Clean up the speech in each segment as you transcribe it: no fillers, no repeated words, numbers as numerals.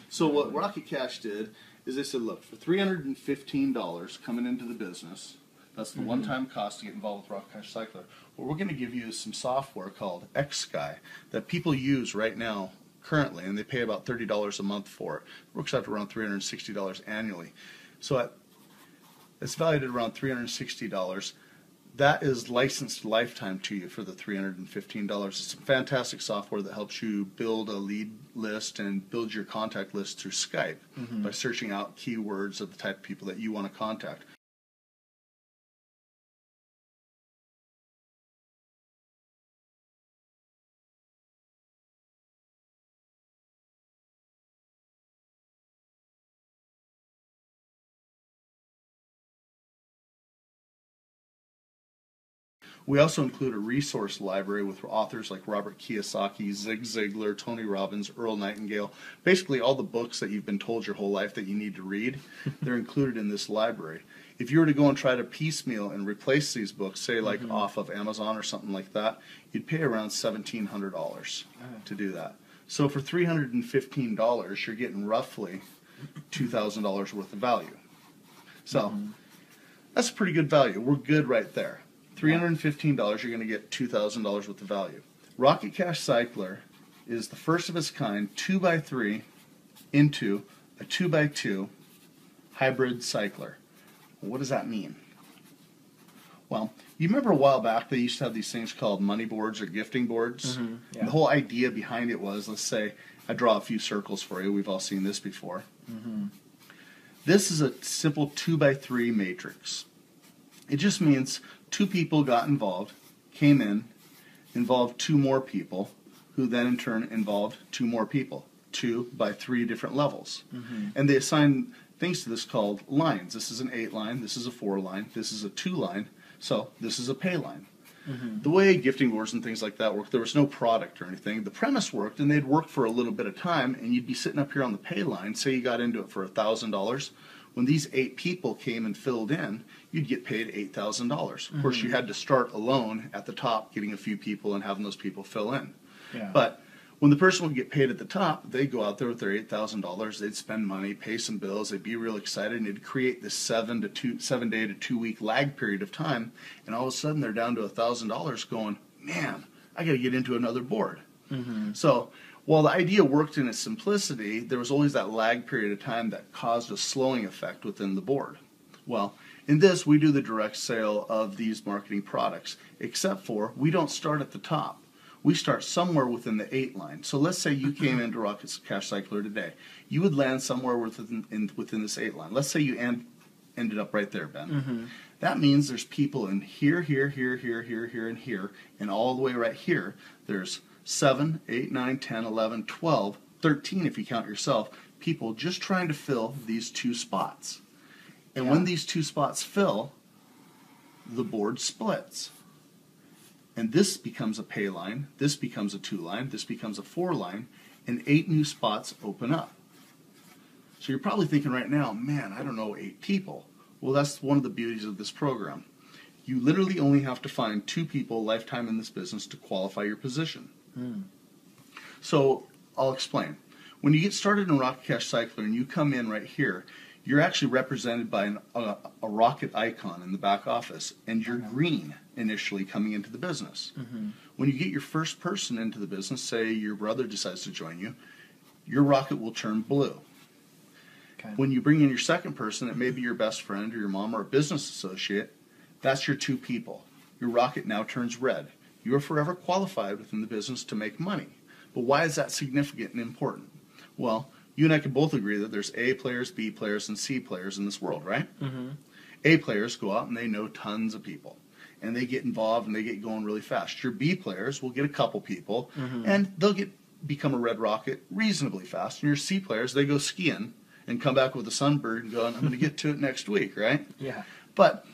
So what Rocket Cash did is they said, look, for $315 coming into the business, that's the one-time cost to get involved with Rocket Cash Cycler. What we're going to give you is some software called XSky that people use right now currently, and they pay about $30 a month for it. It works out to around $360 annually. So it's valued at around $360. That is licensed lifetime to you for the $315. It's some fantastic software that helps you build a lead list and build your contact list through Skype by searching out keywords of the type of people that you want to contact. We also include a resource library with authors like Robert Kiyosaki, Zig Ziglar, Tony Robbins, Earl Nightingale. Basically all the books that you've been told your whole life that you need to read, they're included in this library. If you were to go and try to piecemeal and replace these books, say like off of Amazon or something like that, you'd pay around $1,700 to do that. So for $315, you're getting roughly $2,000 worth of value. So that's a pretty good value. We're good right there. $315, you're going to get $2,000 worth of value. Rocket Cash Cycler is the first of its kind 2x3 into a 2x2 hybrid cycler. What does that mean? Well, you remember a while back they used to have these things called money boards or gifting boards? And the whole idea behind it was, let's say, I draw a few circles for you. We've all seen this before. This is a simple 2x3 matrix. It just means two people got involved, came in, involved two more people, who then in turn involved two more people, 2 by 3 different levels. And they assign things to this called lines. This is an 8 line, this is a 4 line, this is a 2 line, so this is a pay line. The way gifting boards and things like that work, there was no product or anything. The premise worked, and they'd work for a little bit of time, and you'd be sitting up here on the pay line, say you got into it for $1,000. When these 8 people came and filled in, you'd get paid $8,000. Of course, you had to start alone at the top, getting a few people and having those people fill in. But when the person would get paid at the top, they'd go out there with their $8,000, they'd spend money, pay some bills, they'd be real excited, and it'd create this 7 day to 2 week lag period of time, and all of a sudden they're down to $1,000 going, man, I got to get into another board. So while the idea worked in its simplicity, there was always that lag period of time that caused a slowing effect within the board. Well, in this, we do the direct sale of these marketing products, except for we don't start at the top. We start somewhere within the 8 line. So let's say you came into Rocket Cash Cycler today. You would land somewhere within this 8 line. Let's say you ended up right there, Ben. That means there's people in here, here, here, here, here, here, and here, and all the way right here. There's 7, 8, 9, 10, 11, 12, 13 if you count yourself, people just trying to fill these 2 spots. And when these 2 spots fill, the board splits. And this becomes a pay line, this becomes a 2 line, this becomes a 4 line, and 8 new spots open up. So you're probably thinking right now, man, I don't know 8 people. Well, that's one of the beauties of this program. You literally only have to find 2 people lifetime in this business to qualify your position. So I'll explain. When you get started in Rocket Cash Cycler and you come in right here, you're actually represented by a rocket icon in the back office, and you're green initially coming into the business. When you get your first person into the business, say your brother decides to join you, your rocket will turn blue. When you bring in your second person, it may be your best friend or your mom or a business associate, that's your 2 people. Your rocket now turns red. You are forever qualified within the business to make money. But why is that significant and important? Well, you and I can both agree that there's A players, B players, and C players in this world, right? A players go out and they know tons of people, and they get involved and they get going really fast. Your B players will get a couple people, and they'll become a red rocket reasonably fast. And your C players, they go skiing and come back with a sunbird and going, I'm going to get to it next week, right? But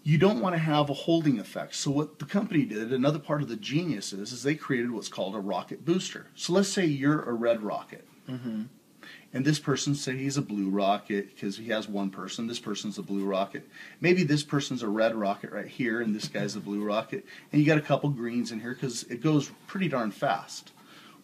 you don't want to have a holding effect. So what the company did, another part of the genius is they created what's called a rocket booster. So let's say you're a red rocket. And this person, say he's a blue rocket because he has one person. This person's a blue rocket. Maybe this person's a red rocket right here, and this guy's a blue rocket. And you got a couple greens in here because it goes pretty darn fast.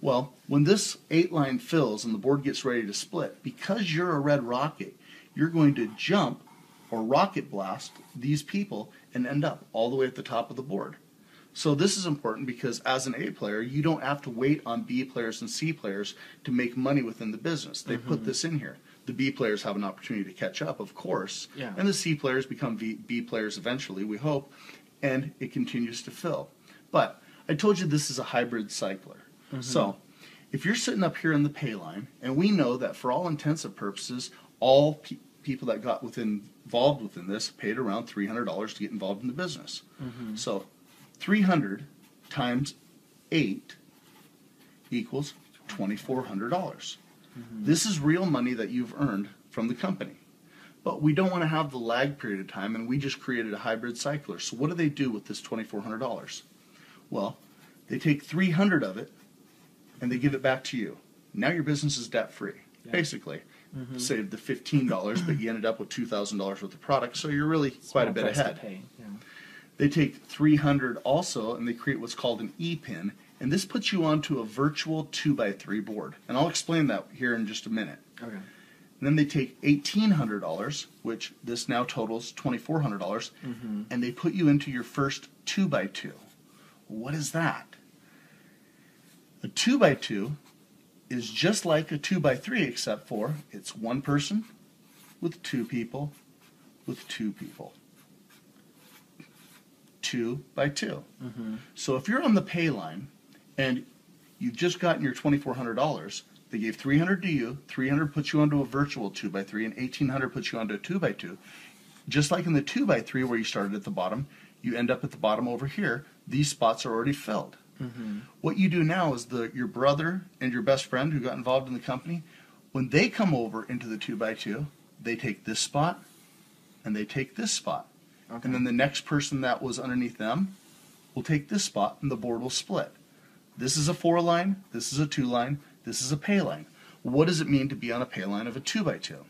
Well, when this 8-line fills and the board gets ready to split, because you're a red rocket, you're going to jump or rocket blast these people and end up all the way at the top of the board. So this is important because as an A player, you don't have to wait on B players and C players to make money within the business. They put this in here. The B players have an opportunity to catch up, of course, and the C players become B players eventually, we hope, and it continues to fill. But I told you this is a hybrid cycler. So if you're sitting up here in the pay line, and we know that for all intents and purposes, all people that got involved within this paid around $300 to get involved in the business. So 300 times 8 equals $2,400. This is real money that you've earned from the company. But we don't want to have the lag period of time, and we just created a hybrid cycler. So what do they do with this $2,400? Well, they take 300 of it, and they give it back to you. Now your business is debt-free, basically. Saved the $15, but you ended up with $2,000 worth of product, so you're really quite a bit ahead. They take 300 also, and they create what's called an E-pin, and this puts you onto a virtual 2x3 board. And I'll explain that here in just a minute. Okay. And then they take $1,800, which this now totals $2,400, and they put you into your first 2x2. What is that? A 2x2 is just like a 2x3, except for it's one person with two people with two people. 2x2. So if you're on the pay line and you've just gotten your $2,400, they gave 300 to you, 300 puts you onto a virtual 2x3, and 1,800 puts you onto a 2x2. Just like in the 2x3 where you started at the bottom, you end up at the bottom over here. These spots are already filled. What you do now is your brother and your best friend who got involved in the company, when they come over into the 2x2, they take this spot and they take this spot. And then the next person that was underneath them will take this spot and the board will split. This is a 4-line, this is a 2-line, this is a pay line. What does it mean to be on a pay line of a 2x2?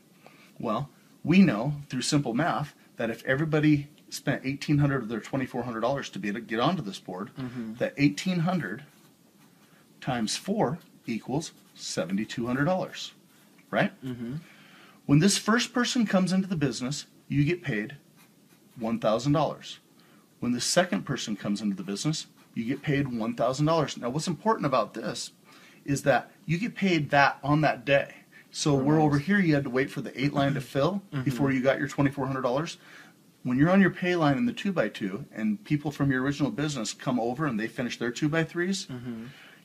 Well, we know through simple math that if everybody spent $1,800 of their $2,400 to be able to get onto this board, that $1,800 times 4 equals $7,200, right? When this first person comes into the business, you get paid $1,000. When the second person comes into the business, you get paid $1,000. Now, what's important about this is that you get paid that on that day. So where over here you had to wait for the 8-line to fill before you got your $2,400. When you're on your pay line in the 2x2 and people from your original business come over and they finish their 2x3s,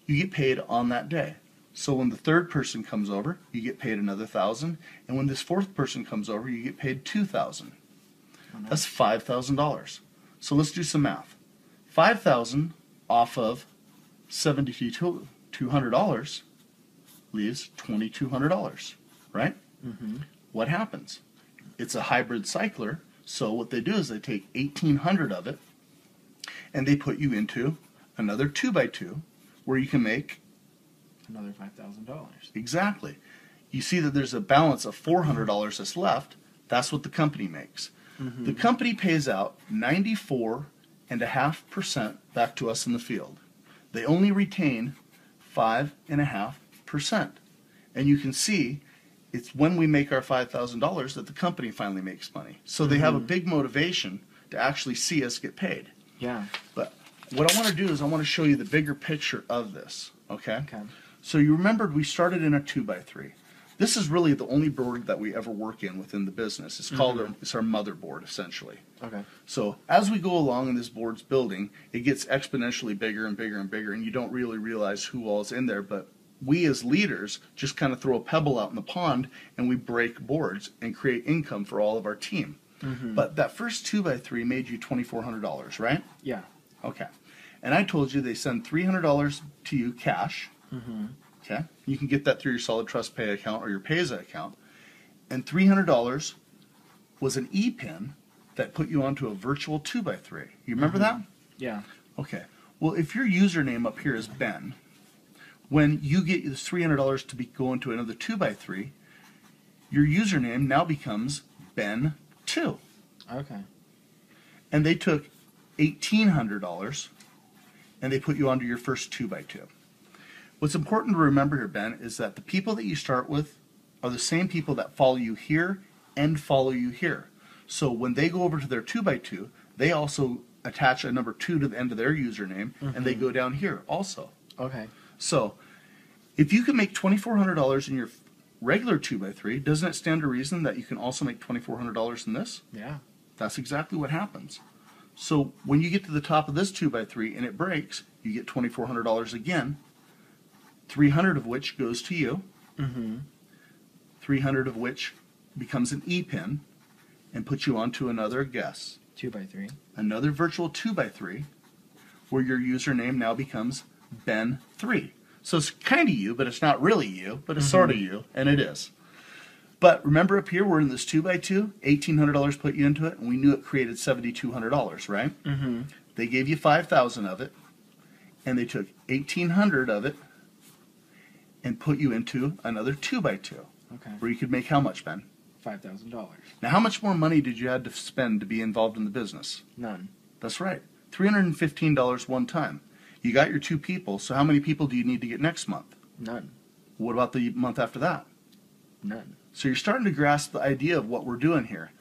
you get paid on that day. So when the third person comes over, you get paid another $1,000, and when this fourth person comes over, you get paid $2,000. That's $5,000. So let's do some math. $5,000 off of $7,200 leaves $2,200, right? What happens? It's a hybrid cycler. So what they do is they take 1,800 of it and they put you into another 2x2 where you can make another $5,000. Exactly. You see that there's a balance of $400 that's left. That's what the company makes. The company pays out 94.5% back to us in the field. They only retain 5.5%. And you can see it's when we make our $5,000 that the company finally makes money. So they have a big motivation to actually see us get paid. Yeah. But what I want to do is I want to show you the bigger picture of this, okay? So you remembered we started in a 2x3. This is really the only board that we ever work in within the business. It's called it's our motherboard, essentially. So as we go along and this board's building, it gets exponentially bigger and bigger and bigger, and you don't really realize who all's in there, but we as leaders just kind of throw a pebble out in the pond and we break boards and create income for all of our team. But that first 2x3 made you $2,400, right? Yeah. Okay. And I told you they send $300 to you cash. Okay. You can get that through your Solid Trust Pay account or your Payza account. And $300 was an E-pin that put you onto a virtual 2x3. You remember that? Yeah. Okay. Well, if your username up here is Ben, when you get this $300 to go into another 2x3, your username now becomes Ben2. Okay. And they took $1,800 and they put you onto your first 2x2. What's important to remember here, Ben, is that the people that you start with are the same people that follow you here and follow you here. So when they go over to their 2x2, they also attach a number 2 to the end of their username, and they go down here also. Okay. So if you can make $2,400 in your regular 2x3, doesn't it stand to reason that you can also make $2,400 in this? Yeah. That's exactly what happens. So when you get to the top of this 2x3 and it breaks, you get $2,400 again, 300 of which goes to you, 300 of which becomes an E-pin and puts you onto another guess. 2x3. Another virtual 2x3 where your username now becomes Ben3. So it's kind of you, but it's not really you, but it's sort of you, and it is. But remember up here, we're in this 2x2, $1,800 put you into it, and we knew it created $7,200, right? They gave you 5,000 of it, and they took 1,800 of it and put you into another 2x2. Okay. Where you could make how much, Ben? $5,000. Now, how much more money did you have to spend to be involved in the business? None. That's right. $315 one time. You got your 2 people, so how many people do you need to get next month? None. What about the month after that? None. So you're starting to grasp the idea of what we're doing here.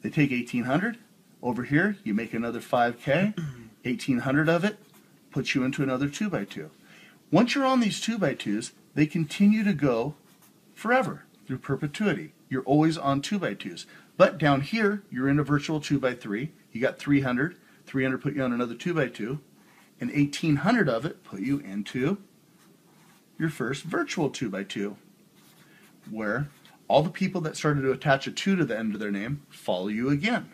They take 1,800. Over here, you make another 5K. 1,800 of it puts you into another 2x2. Once you're on these 2x2s, they continue to go forever through perpetuity. You're always on 2x2s. But down here, you're in a virtual 2x3. You got 300. 300 put you on another 2x2. And 1,800 of it put you into your first virtual 2x2, where all the people that started to attach a 2 to the end of their name follow you again.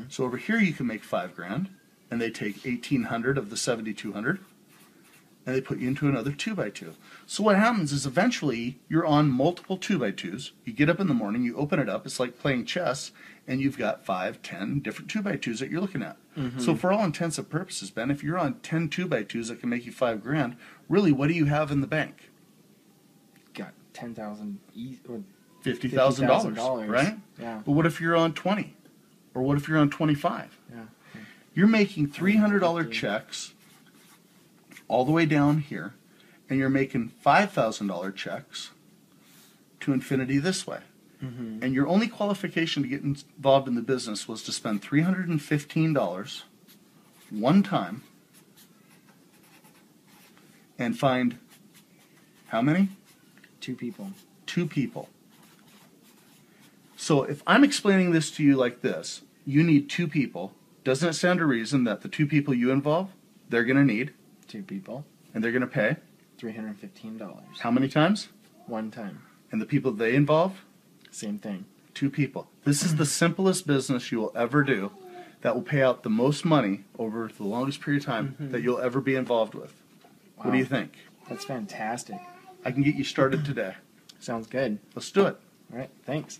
So over here you can make $5,000, and they take 1,800 of the 7,200, and they put you into another 2x2. So what happens is eventually you're on multiple 2x2s. You get up in the morning, you open it up, it's like playing chess, and you've got 5, 10 different 2x2s that you're looking at. So for all intents and purposes, Ben, if you're on 10 2x2s that can make you $5,000, really what do you have in the bank? Got $10,000 or $50,000, right? Yeah. But what if you're on 20? Or what if you're on 25? Yeah. You're making $300 checks all the way down here, and you're making $5,000 checks to infinity this way. And your only qualification to get involved in the business was to spend $315 one time and find how many? 2 people. 2 people. So if I'm explaining this to you like this, you need 2 people. Doesn't it stand to reason that the 2 people you involve, they're going to need? 2 people. And they're going to pay? $315. How many times? One time. And the people they involve? Same thing. 2 people. This is the simplest business you will ever do that will pay out the most money over the longest period of time that you'll ever be involved with. Wow. What do you think? That's fantastic. I can get you started today. Sounds good. Let's do it. All right. Thanks.